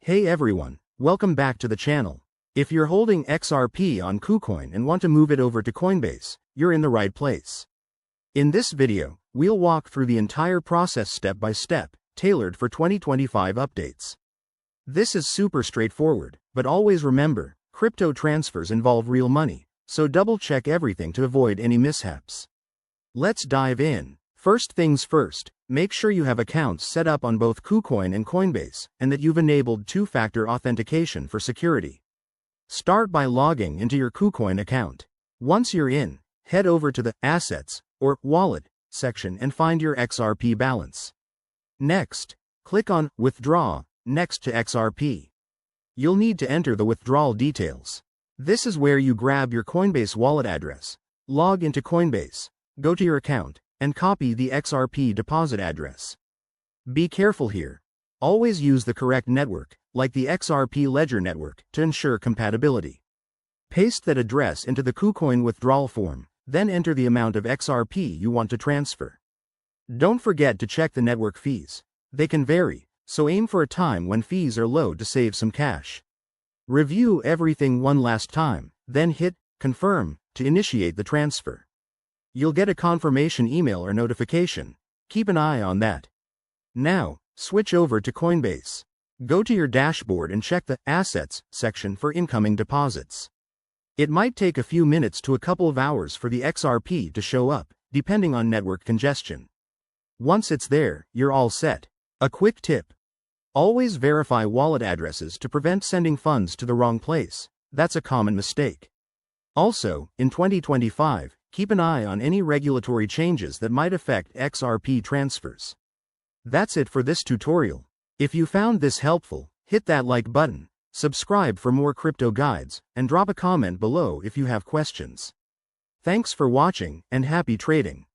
Hey everyone, welcome back to the channel. If you're holding XRP on Kucoin and want to move it over to Coinbase, you're in the right place. In this video, we'll walk through the entire process step by step, tailored for 2025 updates. This is super straightforward, but always remember, crypto transfers involve real money, so double check everything to avoid any mishaps. Let's dive in. First things first, make sure you have accounts set up on both Kucoin and Coinbase, and that you've enabled two-factor authentication for security. Start by logging into your Kucoin account. Once you're in, head over to the Assets, or Wallet, section and find your XRP balance. Next, click on Withdraw, next to XRP. You'll need to enter the withdrawal details. This is where you grab your Coinbase wallet address, log into Coinbase, go to your account, and copy the XRP deposit address. Be careful here. Always use the correct network, like the XRP Ledger network, to ensure compatibility. Paste that address into the Kucoin withdrawal form, then enter the amount of XRP you want to transfer. Don't forget to check the network fees. They can vary, so aim for a time when fees are low to save some cash. Review everything one last time, then hit Confirm to initiate the transfer. You'll get a confirmation email or notification. Keep an eye on that. Now, switch over to Coinbase. Go to your dashboard and check the Assets section for incoming deposits. It might take a few minutes to a couple of hours for the XRP to show up, depending on network congestion. Once it's there, you're all set. A quick tip. Always verify wallet addresses to prevent sending funds to the wrong place. That's a common mistake. Also, in 2025, keep an eye on any regulatory changes that might affect XRP transfers. That's it for this tutorial. If you found this helpful, hit that like button, subscribe for more crypto guides, and drop a comment below if you have questions. Thanks for watching, and happy trading.